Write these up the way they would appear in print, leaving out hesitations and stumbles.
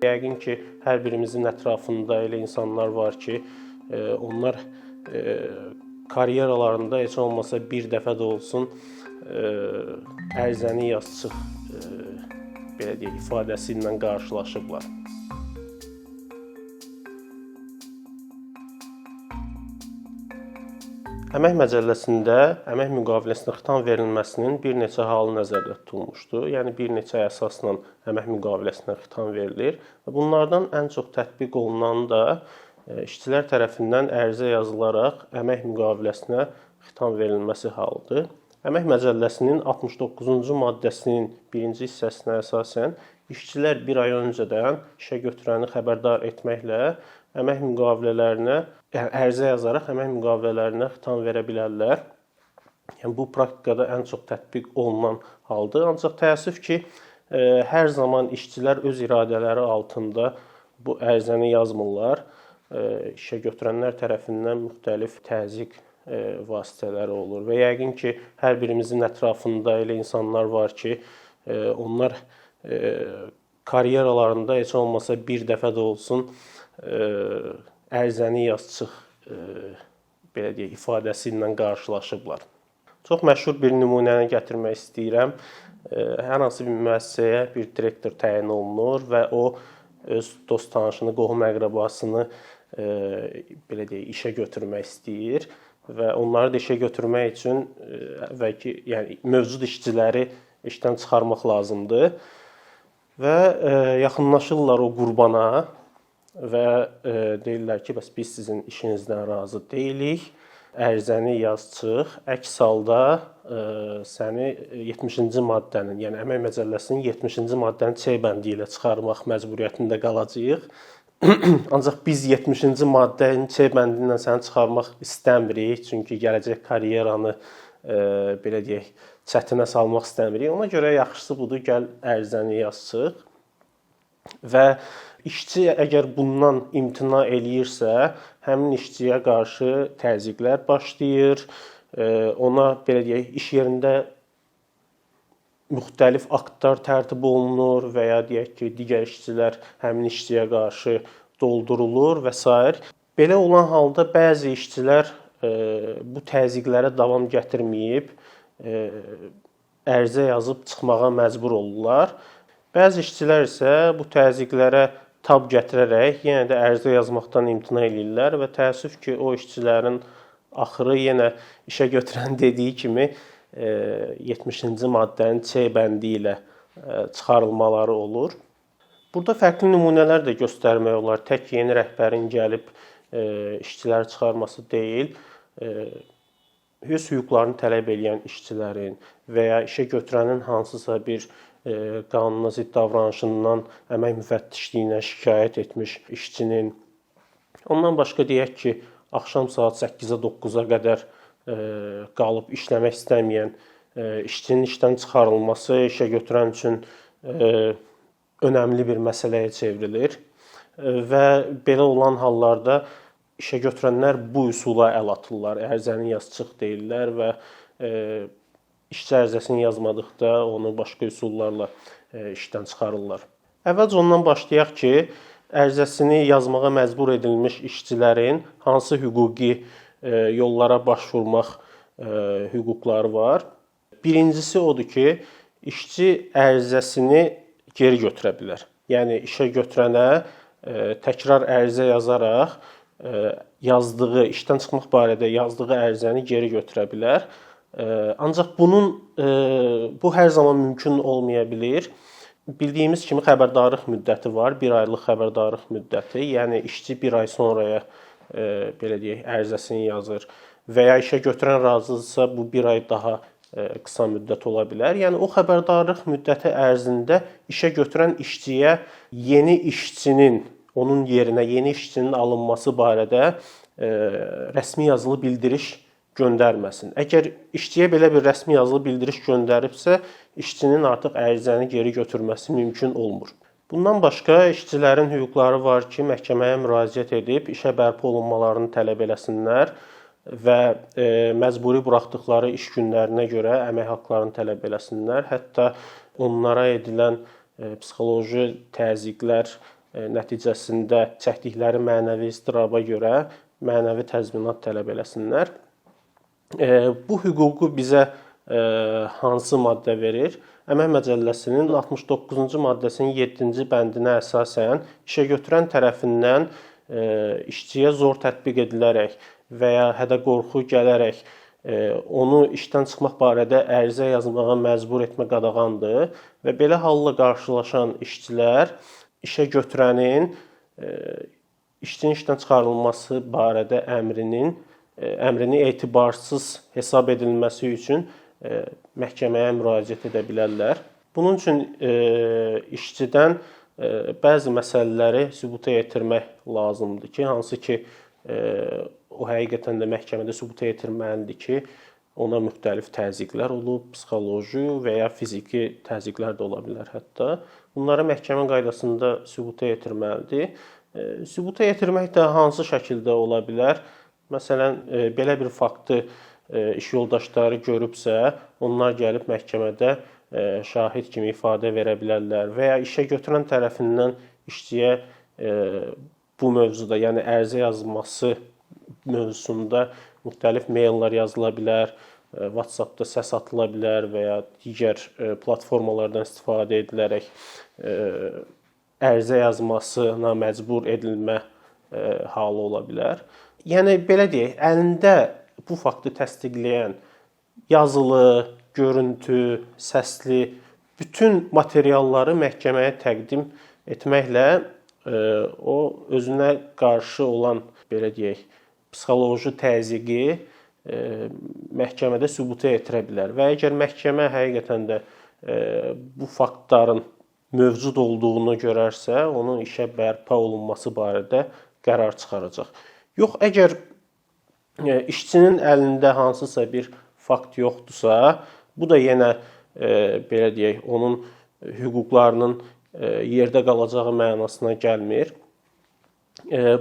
Yəqin ki, hər birimizin ətrafında elə insanlar var ki, onlar karyeralarında heç olmasa bir dəfə də olsun ərizəni yaz çıx belə deyək, ifadəsi ilə qarşılaşıblar. Əmək Məcəlləsində əmək müqaviləsinə xitam verilməsinin bir neçə halı nəzərdə tutulmuşdur. Yəni, bir neçə əsasla əmək müqaviləsinə xitam verilir. Bunlardan ən çox tətbiq olunan da işçilər tərəfindən ərizə yazılaraq əmək müqaviləsinə xitam verilməsi halıdır. Əmək Məcəlləsinin 69-cu maddəsinin 1-ci hissəsinə əsasən işçilər bir ay öncədən işə götürəni xəbərdar etməklə əmək müqavilələrinə, yəni ərizə yazaraq əmək müqavilələrinə xitam verə bilərlər. Yəni, bu praktikada ən çox tətbiq olunan haldır. Ancaq təəssüf ki, hər zaman işçilər öz iradələri altında bu ərizəni yazmırlar. İşə götürənlər tərəfindən müxtəlif təzyiq vasitələri olur və yəqin ki, hər birimizin ətrafında elə insanlar var ki, onlar karyeralarında heç olmasa bir dəfə də olsun ərizəni yaz çıx belə deyək, ifadəsi ilə qarşılaşıblar. Çox məşhur bir nümunəni gətirmək istəyirəm. Hər hansı bir müəssisəyə bir direktor təyin olunur və o öz dost tanışını, qohum əqrəbasını belə deyək, işə götürmək istəyir və onları da işə götürmək üçün əvvəlki, yəni mövcud işçiləri işdən çıxarmaq lazımdır və yaxınlaşırlar o qurbana və deyirlər ki, bəs biz sizin işinizdən razı deyilik, ərizəni yaz çıx, əks halda səni 70-ci maddənin, yəni Əmək Məcəlləsinin 70-ci maddənin C bəndi ilə çıxarmaq məcburiyyətində qalacağıq. Ancaq biz 70-ci maddənin C bəndi ilə səni çıxarmaq istəmirik, çünki gələcək karyeranı belə deyək, çətinə salmaq istəmirik. Ona görə yaxşısı budur, gəl ərizəni yaz çıx. Və işçi əgər bundan imtina eləyirsə, həmin işçiyə qarşı təzyiqlər başlayır. Ona belə deyək, iş yerində müxtəlif aktlar tərtib olunur və ya deyək ki, digər işçilər həmin işçiyə qarşı doldurulur və s. Belə olan halda bəzi işçilər bu təzyiqlərə davam gətirməyib ərizə yazıb çıxmağa məcbur olurlar. Bəzi işçilər isə bu təzyiqlərə tab gətirərək yenə də ərizə yazmaqdan imtina edirlər və təəssüf ki, o işçilərin axırı yenə işə götürən dediyi kimi 70-ci maddənin C bəndi ilə çıxarılmaları olur. Burada fərqli nümunələr də göstərmək olar. Tək yeni rəhbərin gəlib işçiləri çıxarması deyil, öz hüquqlarını tələb edən işçilərin və ya işə götürənin hansısa bir qanuna zidd davranışından əmək müfəttişliyinə şikayət etmiş işçinin, ondan başqa deyək ki, axşam saat 8-ə 9-a qədər qalıb işləmək istəməyən işçinin işdən çıxarılması işə götürən üçün önəmli bir məsələyə çevrilir və belə olan hallarda işə götürənlər bu üsula əl atırlar. Ərizəni yaz çıx deyirlər və işçi ərizəsini yazmadıqda onu başqa üsullarla işdən çıxarırlar. Əvvəlcə ondan başlayaq ki, ərizəsini yazmağa məcbur edilmiş işçilərin hansı hüquqi yollara başvurmaq hüquqları var. Birincisi odur ki, işçi ərizəsini geri götürə bilər. Yəni, işə götürənə təkrar ərizə yazaraq yazdığı, işdən çıxmaq barədə yazdığı ərizəni geri götürə bilər. Ancaq bu hər zaman mümkün olmaya bilir. Bildiyimiz kimi xəbərdarlıq müddəti var, 1 aylıq xəbərdarlıq müddəti. Yəni, işçi 1 ay sonraya belə deyək, ərizəsini yazır və ya işə götürən razıdırsa, bu 1 ay daha qısa müddət ola bilər. Yəni, o xəbərdarlıq müddəti ərzində işə götürən işçiyə yeni işçinin, onun yerinə yeni işçinin alınması barədə rəsmi yazılı bildiriş göndərməsin. Əgər işçiyə belə bir rəsmi yazılı bildiriş göndəribsə, işçinin artıq ərizəni geri götürməsi mümkün olmur. Bundan başqa işçilərin hüquqları var ki, məhkəməyə müraciət edib işə bərpa olunmalarını tələb eləsinlər və məcburi buraxdıqları iş günlərinə görə əmək haqqlarını tələb eləsinlər. Hətta onlara edilən psixoloji təzyiqlər nəticəsində çəkdikləri mənəvi istiraba görə mənəvi təzminat tələb eləsinlər. Bu hüququ bizə hansı maddə verir? Əmək Məcəlləsinin 69-cu maddəsinin 7-ci bəndinə əsasən işəgötürən tərəfindən işçiyə zor tətbiq edilərək və ya hədə-qorxu gələrək onu işdən çıxmaq barədə ərizə yazmağa məcbur etmə qadağandır və belə halla qarşılaşan işçilər işəgötürənin işçinin işdən çıxarılması barədə əmrini etibarsız hesab edilməsi üçün məhkəməyə müraciət edə bilərlər. Bunun üçün işçidən bəzi məsələləri sübuta yetirmək lazımdır ki, hansı ki o həqiqətən də məhkəmədə sübuta yetirməlidir ki, ona müxtəlif təzyiqlər olub, psixoloji və ya fiziki təzyiqlər də ola bilər hətta. Bunları məhkəmə qaydasında sübuta yetirməlidir. Sübuta yetirmək də hansı şəkildə ola bilər? Məsələn, belə bir faktı iş yoldaşları görübsə, onlar gəlib məhkəmədə şahid kimi ifadə verə bilərlər və ya işə götürən tərəfindən işçiyə bu mövzuda, yəni ərizə yazması mövzusunda müxtəlif maillər yazıla bilər, WhatsApp-da səs atıla bilər və ya digər platformalardan istifadə edilərək ərizə yazmasına məcbur edilmə halı ola bilər. Yəni belə deyək, əlində bu faktı təsdiqləyən yazılı, görüntü, səsli bütün materialları məhkəməyə təqdim etməklə o özünə qarşı olan, belə deyək, psixoloji təzyiqi məhkəmədə sübuta yetirə bilər və əgər məhkəmə həqiqətən də bu faktların mövcud olduğunu görərsə, onun işə bərpa olunması barədə qərar çıxaracaq. Yox, əgər işçinin əlində hansısa bir fakt yoxdursa, bu da yenə belə deyək, onun hüquqlarının yerdə qalacağı mənasına gəlmir.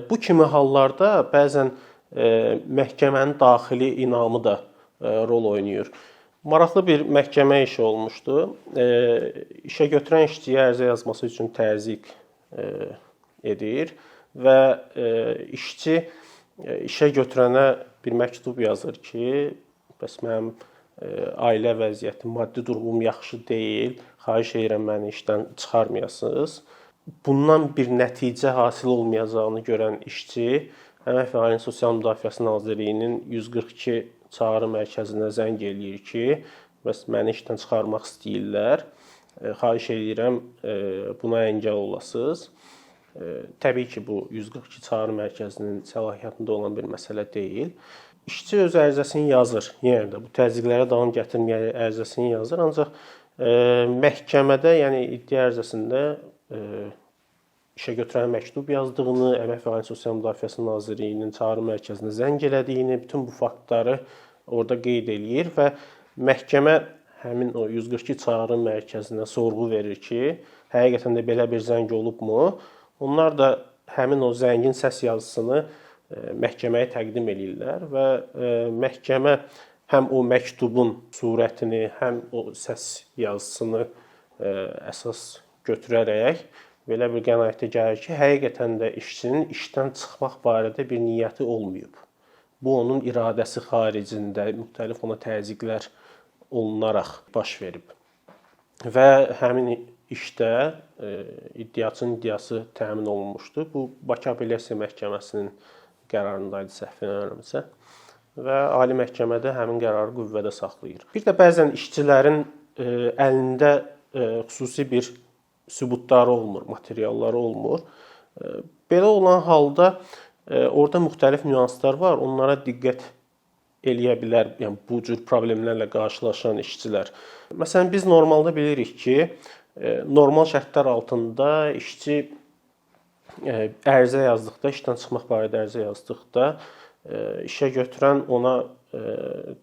Bu kimi hallarda bəzən məhkəmənin daxili inamı da rol oynayır. Maraqlı bir məhkəmə işi olmuşdu. İşə götürən işçiyə ərizə yazması üçün təzyiq edir və işçi işə götürənə bir məktub yazır ki, bəs mənim ailə vəziyyətim, maddi durumum yaxşı deyil, xahiş edirəm məni işdən çıxarmayasınız. Bundan bir nəticə hasil olmayacağını görən işçi Əmək və Ailənin Sosial Müdafiəsi Nazirliyinin 142 çağrı mərkəzinə zəng eləyir ki, bəs məni işdən çıxarmaq istəyirlər. Xahiş edirəm buna əngəl olasınız. Təbii ki, bu 142 çağrı mərkəzinin səlahiyyətində olan bir məsələ deyil. İşçi öz ərizəsini yazır. Yenə də bu təzyiqlərə davam gətirməyərək ərizəsini yazır. Ancaq məhkəmədə, yəni iddia ərizəsində işə götürən məktub yazdığını, Əmək və Ailənin Sosial Müdafiəsi Nazirliyinin çağrı mərkəzinə zəng elədiyini, bütün bu faktları orada qeyd eləyir və məhkəmə həmin o 142 çağrı mərkəzinə sorğu verir ki, həqiqətən də belə bir zəng olubmu? Onlar da həmin o zəngin səs yazısını məhkəməyə təqdim eləyirlər və məhkəmə həm o məktubun surətini, həm o səs yazısını əsas götürərək belə bir qənaətə gəlir ki, həqiqətən də işçinin işdən çıxmaq barədə bir niyyəti olmayıb. Bu onun iradəsi xaricində müxtəlif ona təzyiqlər olunaraq baş verib. Və həmin işdə iddiaçının iddiası təmin olunmuşdu. Bu Bakı Apellyasiya Məhkəməsinin qərarındaydı səhv eləmirəmsə və Ali Məhkəmədə həmin qərarı qüvvədə saxlayır. Bir də bəzən işçilərin əlində xüsusi bir sübutları olmur, materialları olmur. Belə olan halda orada müxtəlif nüanslar var. Onlara diqqət eləyə bilər, yəni bu cür problemlərlə qarşılaşan işçilər. Məsələn, biz normalda bilirik ki, normal şərtlər altında işçi ərizə yazdıqda, işdən çıxmaq barədə ərizə yazdıqda işə götürən ona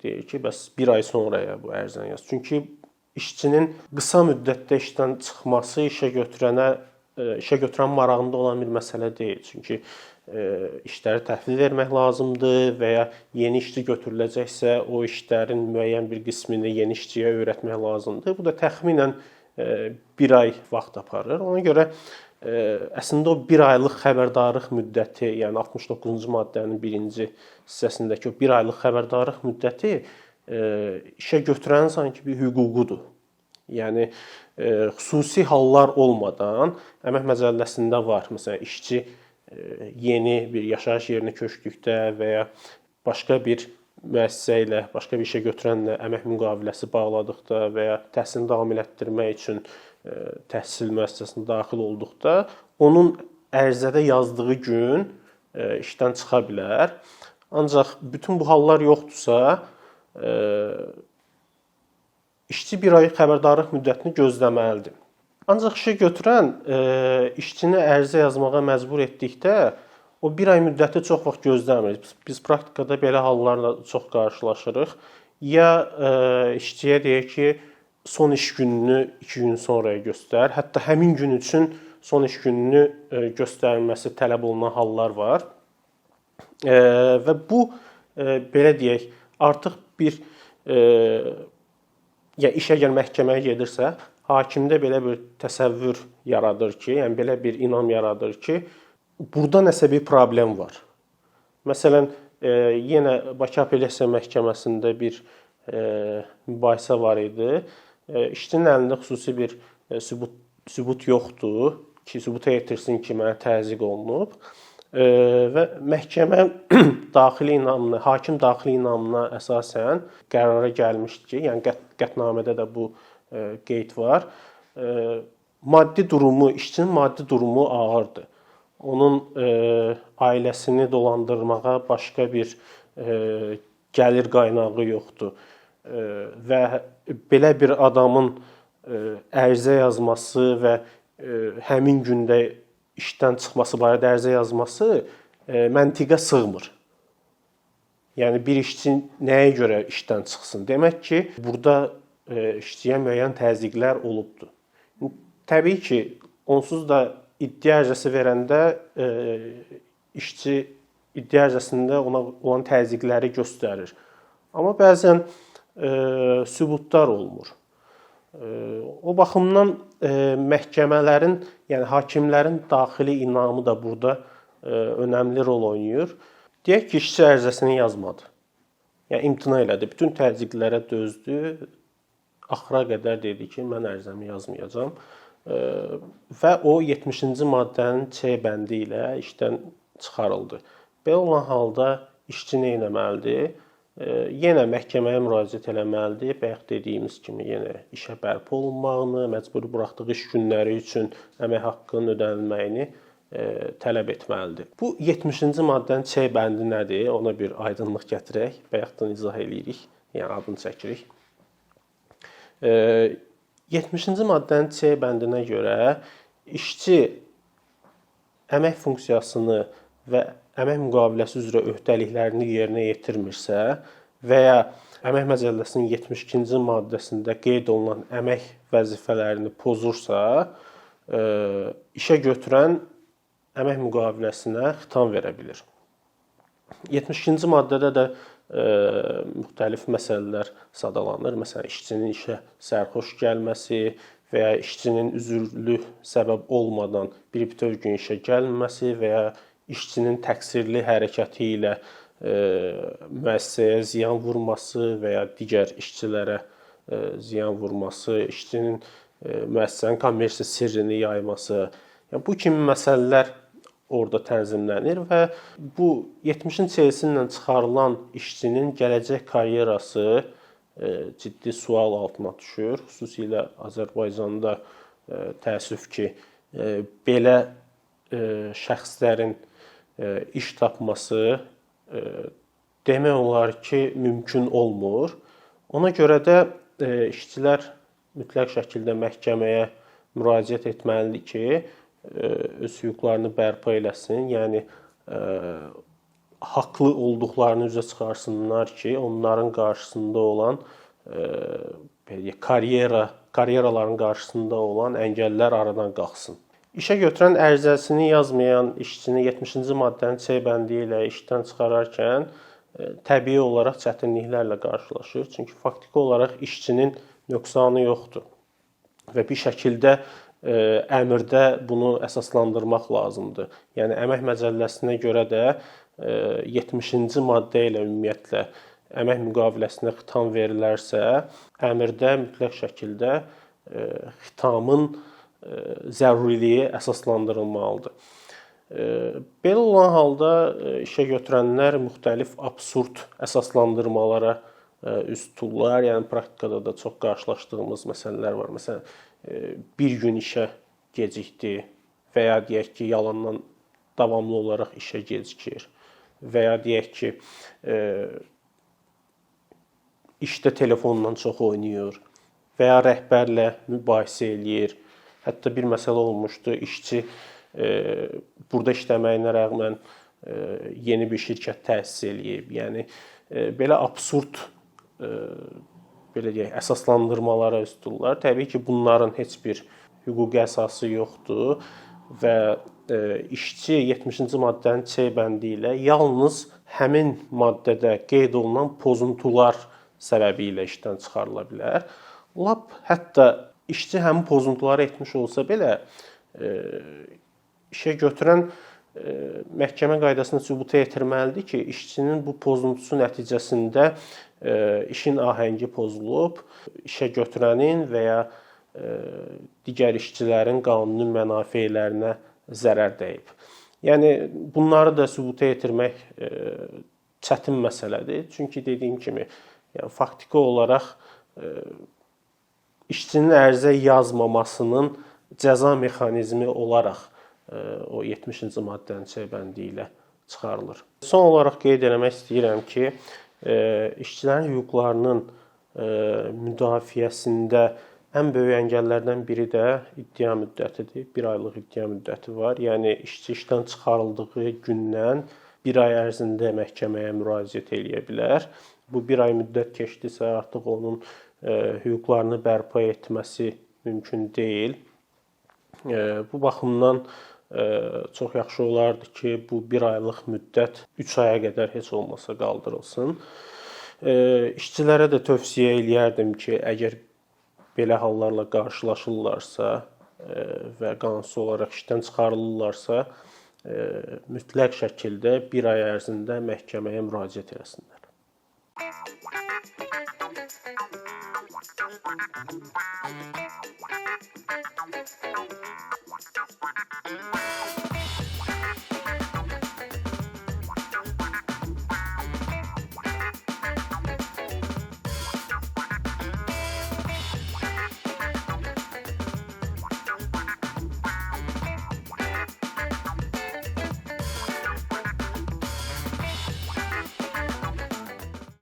deyir ki, bəs bir ay sonraya bu ərizəni yaz. Çünki işçinin qısa müddətdə işdən çıxması işə götürən marağında olan bir məsələ deyil. Çünki işləri təhvil vermək lazımdır və ya yeni işçi götürüləcəksə o işlərin müəyyən bir qismini yeni işçiyə öyrətmək lazımdır. Bu da təxminən bir ay vaxt aparır. Ona görə əslində o 1 aylıq xəbərdarlıq müddəti, yəni 69-cu maddənin 1-ci hissəsindəki o 1 aylıq xəbərdarlıq müddəti işə götürənin sanki bir hüququdur. Yəni xüsusi hallar olmadan Əmək Məcəlləsində var. Məsələn, işçi yeni bir yaşayış yerinə köçdükdə və ya başqa bir müəssisə ilə, başqa bir işə götürənlə əmək müqaviləsi bağladıqda və ya təhsilini davam etdirmək üçün təhsil müəssisəsinə daxil olduqda onun ərizədə yazdığı gün işdən çıxa bilər. Ancaq bütün bu hallar yoxdursa, işçi 1 ay xəbərdarlıq müddətini gözləməlidir. Ancaq işə götürən işçini ərizə yazmağa məcbur etdikdə o 1 ay müddəti çox vaxt gözləmir. Biz praktikada belə hallarla çox qarşılaşırıq. Ya işçiyə deyir ki, son iş gününü 2 gün sonraya göstər. Hətta həmin gün üçün son iş gününü göstərilməsi tələb olunan hallar var. Və bu belə deyək, artıq bir ya iş əgər məhkəməyə gedirsə, hakimdə belə bir təsəvvür yaradır ki, yəni belə bir inam yaradır ki, burada nəsə bir problem var. Məsələn, yenə Bakı Apellyasiya Məhkəməsində bir mübahisə var idi. İşçinin əlində xüsusi bir sübut yoxdur ki, sübuta yetirsin ki, mənə təzyiq olunub. Və məhkəmə daxili inamına, hakim daxili inamına əsasən qərara gəlmişdi ki, yəni qətnamədə də bu qeyd var. Maddi durumu, işçinin maddi durumu ağırdır. Onun ailəsini dolandırmağa başqa bir gəlir qaynağı yoxdur. Və belə bir adamın ərizə yazması və həmin gündə işdən çıxması barədə ərizə yazması məntiqə sığmır. Yəni bir işçi nəyə görə işdən çıxsın? Demək ki, burada işçiyə müəyyən təzyiqlər olubdur. Təbii ki, onsuz da iddia ərizəsi verəndə işçi iddia ərizəsində ona olan təzyiqləri göstərir. Amma bəzən sübutlar olmur. O baxımdan məhkəmələrin, yəni hakimlərin daxili inamı da burada önəmli rol oynayır. Deyək ki, işçi ərizəsini yazmadı. Yəni imtina elədi, bütün təzyiqlərə dözdü. Axıra qədər dedi ki, mən ərizəmi yazmayacağam və o 70-ci maddənin C bəndi ilə işdən çıxarıldı. Belə olan halda işçi nə etməlidir? Yenə məhkəməyə müraciət etməlidir. Bayaq dediyimiz kimi yenə işə bərpa olunmağını, məcburi buraxdığı iş günləri üçün əmək haqqının ödənilməyini tələb etməlidir. Bu 70-ci maddənin C bəndi nədir? Ona bir aydınlıq gətirək. Bayaqdan izah eləyirik, yəni adını çəkirik. 70-ci maddənin C bəndinə görə işçi əmək funksiyasını və əmək müqaviləsi üzrə öhdəliklərini yerinə yetirmirsə və ya Əmək Məcəlləsinin 72-ci maddəsində qeyd olunan əmək vəzifələrini pozursa, işə götürən əmək müqaviləsinə xitam verə bilir. 72-ci maddədə də müxtəlif məsələlər sadalanır. Məsələn, işçinin işə sərxoş gəlməsi və ya işçinin üzürlü səbəb olmadan bir bütöv gün işə gəlməməsi və ya işçinin təqsirli hərəkəti ilə müəssisəyə ziyan vurması və ya digər işçilərə ziyan vurması, işçinin müəssisənin kommersiya sirrini yayması, yəni bu kimi məsələlər orada tənzimlənir və bu 70-in C-si ilə çıxarılan işçinin gələcək karyerası ciddi sual altına düşür. Xüsusilə Azərbaycanda təəssüf ki, belə şəxslərin iş tapması demək olar ki, mümkün olmur. Ona görə də işçilər mütləq şəkildə məhkəməyə müraciət etməlidir ki, öz hüquqlarını bərpa eləsin. Yəni haqlı olduqlarını üzə çıxarsınlar ki, onların qarşısında olan karyeraların qarşısında olan əngəllər aradan qalxsın. İşə götürən ərizəsini yazmayan işçini 70-ci maddənin C bəndi ilə işdən çıxararkən təbii olaraq çətinliklərlə qarşılaşır. Çünki faktiki olaraq işçinin nöqsanı yoxdur və bir şəkildə əmrdə bunu əsaslandırmaq lazımdır. Yəni Əmək Məcəlləsinə görə də 70-ci maddə ilə ümumiyyətlə əmək müqaviləsinə xitam verilərsə, əmrdə mütləq şəkildə xitamın zəruriliyi əsaslandırılmalıdır. Belə olan halda işə götürənlər müxtəlif absurd əsaslandırmalara üz tuturlar. Yəni praktikada da çox qarşılaşdığımız məsələlər var. Məsələn, bir gün işə gecikdi və ya deyək ki, yalandan davamlı olaraq işə gecikir və ya deyək ki, işdə telefonla çox oynayır və ya rəhbərlə mübahisə eləyir. Hətta bir məsələ olmuşdu, işçi burada işləməyinə rəğmən yeni bir şirkət təsis eləyib. Yəni belə absurd belə deyək, əsaslandırmalara üz tuturlar. Təbii ki, bunların heç bir hüquqi əsası yoxdur və işçi 70-ci maddənin C bəndi ilə yalnız həmin maddədə qeyd olunan pozuntular səbəbilə işdən çıxarıla bilər. Lap hətta işçi həmin pozuntuları etmiş olsa belə işə götürən məhkəmə qaydasında sübuta yetirməlidir ki, işçinin bu pozuntusu nəticəsində işin ahəngi pozulub, işə götürənin və ya digər işçilərin qanuni mənafelərinə zərər dəyib. Yəni bunları da sübuta yetirmək çətin məsələdir. Çünki dediyim kimi, yəni faktiki olaraq işçinin ərizə yazmamasının cəza mexanizmi olaraq o 70-ci maddənin C bəndi ilə çıxarılır. Son olaraq qeyd etmək istəyirəm ki, işçilərin hüquqlarının müdafiəsində ən böyük əngəllərdən biri də iddia müddətidir. 1 aylıq iddia müddəti var. Yəni işçi işdən çıxarıldığı gündən 1 ay ərzində məhkəməyə müraciət eləyə bilər. Bu 1 ay müddət keçdisə artıq onun hüquqlarını bərpa etməsi mümkün deyil. Bu baxımdan çox yaxşı olardı ki, bu 1 aylıq müddət 3 aya qədər heç olmasa qaldırılsın. İşçilərə də tövsiyə eləyərdim ki, əgər belə hallarla qarşılaşırlarsa və qanunsuz olaraq işdən çıxarılırlarsa, mütləq şəkildə 1 ay ərzində məhkəməyə müraciət etsinlər.